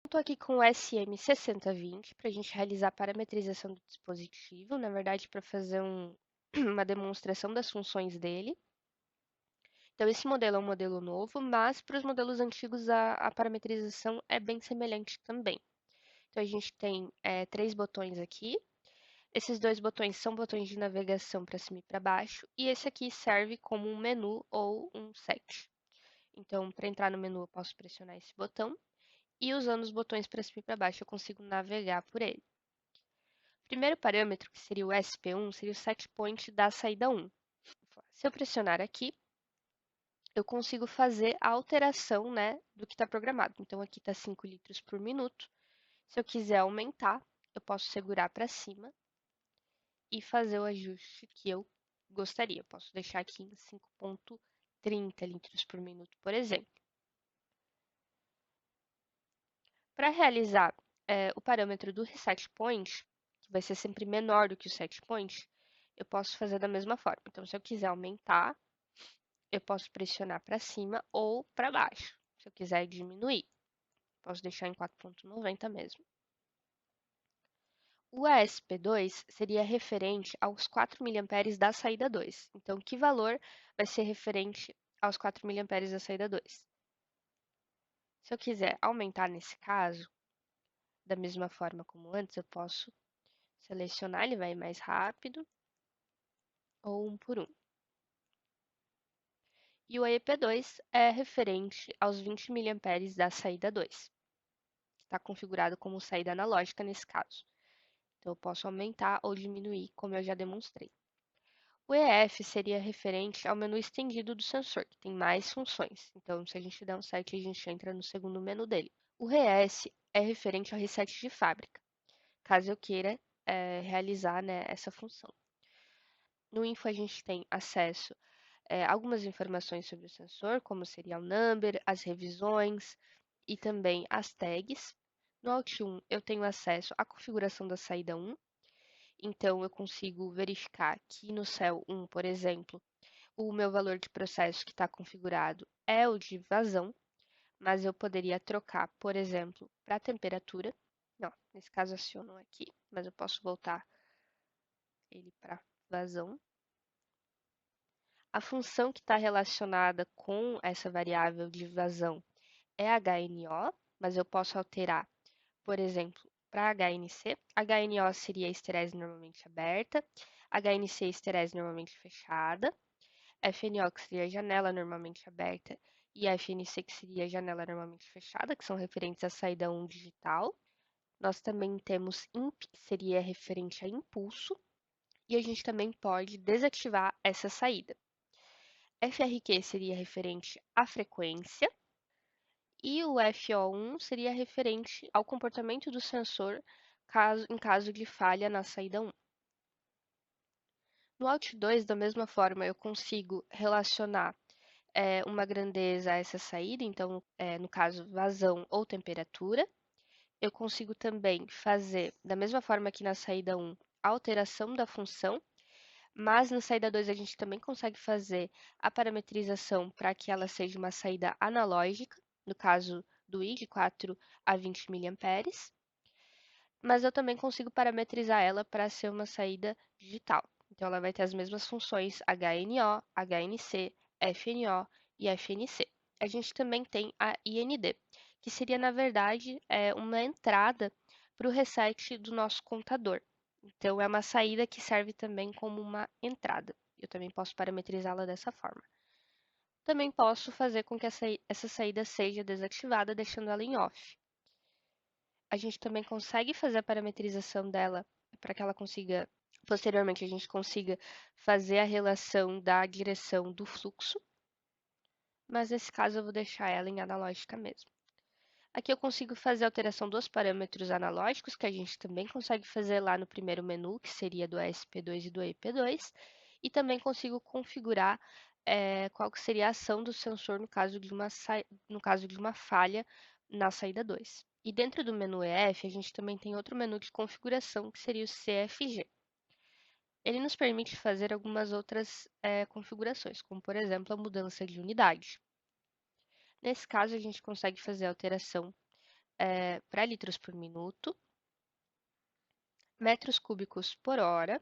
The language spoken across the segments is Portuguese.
Estou aqui com o SM6020 para a gente realizar a parametrização do dispositivo, na verdade, para fazer uma demonstração das funções dele. Então, esse modelo é um modelo novo, mas para os modelos antigos a parametrização é bem semelhante também. Então, a gente tem três botões aqui. Esses dois botões são botões de navegação para cima e para baixo, e esse aqui serve como um menu ou um set. Então, para entrar no menu, eu posso pressionar esse botão. E usando os botões para cima e para baixo eu consigo navegar por ele. O primeiro parâmetro, que seria o SP1, seria o set point da saída 1. Se eu pressionar aqui, eu consigo fazer a alteração, né, do que está programado. Então aqui está 5 litros por minuto. Se eu quiser aumentar, eu posso segurar para cima e fazer o ajuste que eu gostaria. Eu posso deixar aqui em 5,30 litros por minuto, por exemplo. Para realizar o parâmetro do reset point, que vai ser sempre menor do que o set point, eu posso fazer da mesma forma. Então, se eu quiser aumentar, eu posso pressionar para cima ou para baixo. Se eu quiser diminuir, posso deixar em 4,90 mesmo. O ASP2 seria referente aos 4 mA da saída 2. Então, que valor vai ser referente aos 4 mA da saída 2? Se eu quiser aumentar nesse caso, da mesma forma como antes, eu posso selecionar, ele vai mais rápido, ou um por um. E o EP2 é referente aos 20 mA da saída 2. Está configurado como saída analógica nesse caso. Então, eu posso aumentar ou diminuir, como eu já demonstrei. O EF seria referente ao menu estendido do sensor, que tem mais funções. Então, se a gente der um set, a gente entra no segundo menu dele. O RES é referente ao reset de fábrica, caso eu queira realizar, né, essa função. No Info, a gente tem acesso algumas informações sobre o sensor, como o serial number, as revisões e também as tags. No Alt 1, eu tenho acesso à configuração da saída 1, então eu consigo verificar que no cell 1, por exemplo, o meu valor de processo que está configurado é o de vazão, mas eu poderia trocar, por exemplo, para temperatura. Não, nesse caso aciono aqui, mas eu posso voltar ele para vazão. A função que está relacionada com essa variável de vazão é HNO, mas eu posso alterar, por exemplo, para HNC. HNO seria esterese normalmente aberta, HNC esterese normalmente fechada, FNO que seria janela normalmente aberta e FNC que seria janela normalmente fechada, que são referentes à saída 1 digital. Nós também temos IMP, que seria referente a impulso, e a gente também pode desativar essa saída. FRQ seria referente à frequência e o FO1 seria referente ao comportamento do sensor em caso de falha na saída 1. No Alt 2, da mesma forma, eu consigo relacionar uma grandeza a essa saída, então, no caso, vazão ou temperatura. Eu consigo também fazer, da mesma forma que na saída 1, a alteração da função, mas na saída 2 a gente também consegue fazer a parametrização para que ela seja uma saída analógica, no caso do I, de 4 a 20 mA, mas eu também consigo parametrizar ela para ser uma saída digital. Então, ela vai ter as mesmas funções HNO, HNC, FNO e FNC. A gente também tem a IND, que seria, na verdade, uma entrada para o reset do nosso contador. Então, é uma saída que serve também como uma entrada. Eu também posso parametrizá-la dessa forma. Também posso fazer com que essa saída seja desativada, deixando ela em off. A gente também consegue fazer a parametrização dela para que ela consiga, posteriormente, a gente consiga fazer a relação da direção do fluxo, mas nesse caso eu vou deixar ela em analógica mesmo. Aqui eu consigo fazer a alteração dos parâmetros analógicos, que a gente também consegue fazer lá no primeiro menu, que seria do ESP2 e do EP2, e também consigo configurar qual que seria a ação do sensor no caso de uma falha na saída 2. E dentro do menu EF, a gente também tem outro menu de configuração, que seria o CFG. Ele nos permite fazer algumas outras configurações, como por exemplo a mudança de unidade. Nesse caso, a gente consegue fazer a alteração para litros por minuto, metros cúbicos por hora,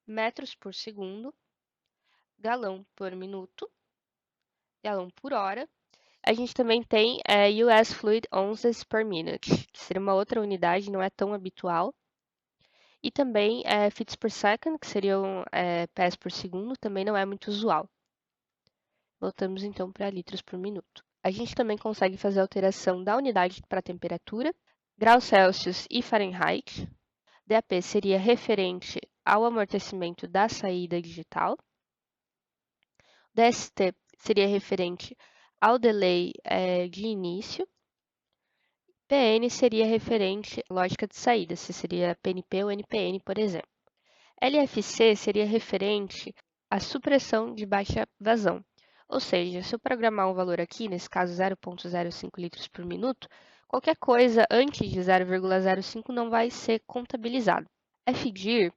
metros por segundo, galão por minuto, galão por hora. A gente também tem US Fluid Ounces per Minute, que seria uma outra unidade, não é tão habitual. E também Fits per Second, que seriam pés por segundo, também não é muito usual. Voltamos então para litros por minuto. A gente também consegue fazer alteração da unidade para temperatura, graus Celsius e Fahrenheit. DAP seria referente ao amortecimento da saída digital. DST seria referente ao delay de início. PN seria referente à lógica de saída, se seria PNP ou NPN, por exemplo. LFC seria referente à supressão de baixa vazão. Ou seja, se eu programar um valor aqui, nesse caso 0,05 litros por minuto, qualquer coisa antes de 0,05 não vai ser contabilizado. FDIR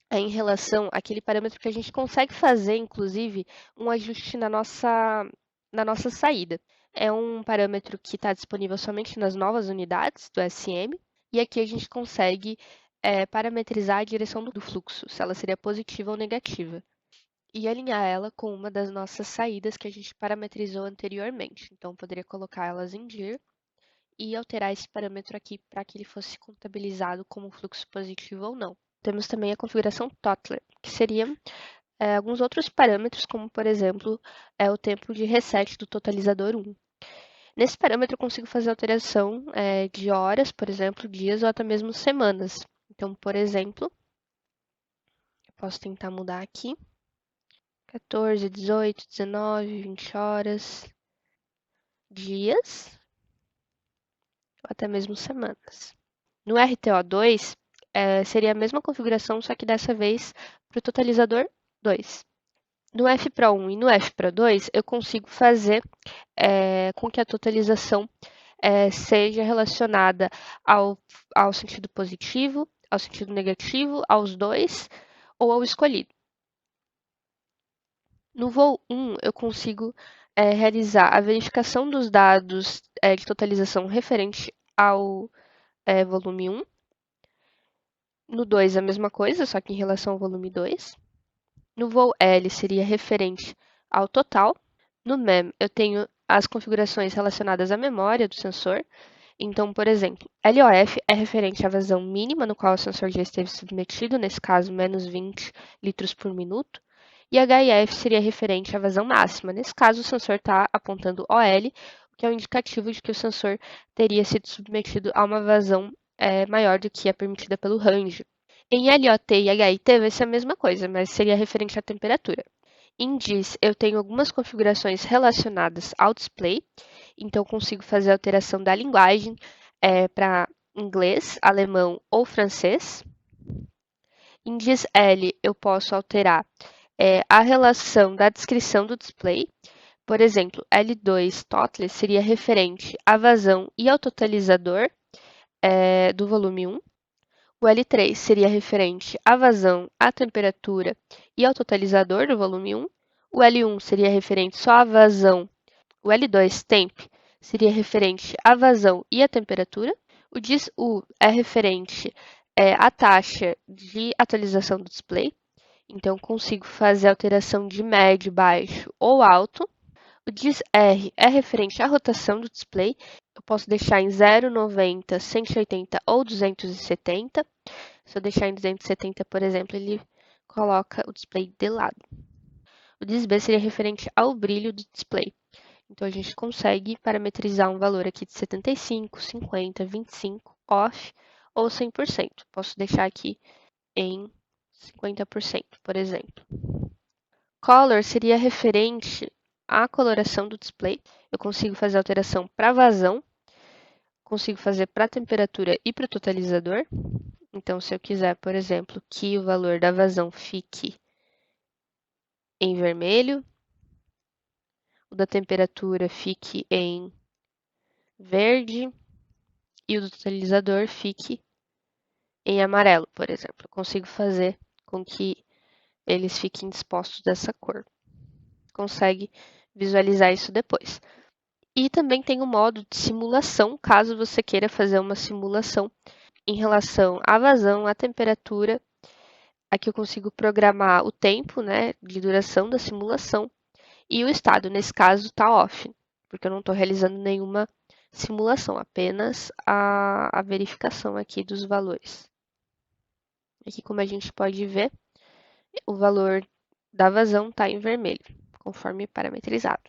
é em relação àquele parâmetro que a gente consegue fazer, inclusive, um ajuste na nossa saída. É um parâmetro que está disponível somente nas novas unidades do SM, e aqui a gente consegue parametrizar a direção do fluxo, se ela seria positiva ou negativa, e alinhar ela com uma das nossas saídas que a gente parametrizou anteriormente. Então, poderia colocar elas em DIR e alterar esse parâmetro aqui para que ele fosse contabilizado como fluxo positivo ou não. Temos também a configuração Tottler, que seria alguns outros parâmetros, como por exemplo o tempo de reset do totalizador 1. Nesse parâmetro eu consigo fazer alteração de horas, por exemplo, dias ou até mesmo semanas. Então, por exemplo, eu posso tentar mudar aqui. 14, 18, 19, 20 horas, dias ou até mesmo semanas. No RTO2, seria a mesma configuração, só que dessa vez para o totalizador 2. No FPRO1 e no FPRO2, eu consigo fazer com que a totalização seja relacionada ao sentido positivo, ao sentido negativo, aos dois ou ao escolhido. No voo 1, eu consigo realizar a verificação dos dados de totalização referente ao volume 1. No 2, a mesma coisa, só que em relação ao volume 2. No voo L, seria referente ao total. No MEM, eu tenho as configurações relacionadas à memória do sensor. Então, por exemplo, LOF é referente à vazão mínima no qual o sensor já esteve submetido, nesse caso, menos 20 litros por minuto. E HIF seria referente à vazão máxima. Nesse caso, o sensor está apontando OL, o que é um indicativo de que o sensor teria sido submetido a uma vazão maior do que a permitida pelo range. Em LOT e HIT vai ser a mesma coisa, mas seria referente à temperatura. Em DIS, eu tenho algumas configurações relacionadas ao display, então consigo fazer a alteração da linguagem para inglês, alemão ou francês. Em DIS L, eu posso alterar a relação da descrição do display. Por exemplo, L2 total seria referente à vazão e ao totalizador do volume 1. O L3 seria referente à vazão, à temperatura e ao totalizador do volume 1. O L1 seria referente só à vazão. O L2 temp seria referente à vazão e à temperatura. O DIS-U é referente à taxa de atualização do display. Então, consigo fazer alteração de médio, baixo ou alto. O DIS-R é referente à rotação do display. Eu posso deixar em 0, 90, 180 ou 270. Se eu deixar em 270, por exemplo, ele coloca o display de lado. O DIS-B seria referente ao brilho do display. Então, a gente consegue parametrizar um valor aqui de 75, 50, 25, off ou 100%. Posso deixar aqui em 50%, por exemplo. Color seria referente à coloração do display. Eu consigo fazer alteração para vazão, consigo fazer para temperatura e para o totalizador. Então, se eu quiser, por exemplo, que o valor da vazão fique em vermelho, o da temperatura fique em verde e o do totalizador fique em amarelo, por exemplo. Eu consigo fazer com que eles fiquem dispostos dessa cor. Consegue visualizar isso depois. E também tem o modo de simulação, caso você queira fazer uma simulação em relação à vazão, à temperatura. Aqui eu consigo programar o tempo, né, de duração da simulação e o estado. Nesse caso está off, porque eu não estou realizando nenhuma simulação, apenas a verificação aqui dos valores. Aqui, como a gente pode ver, o valor da vazão está em vermelho, conforme parametrizado.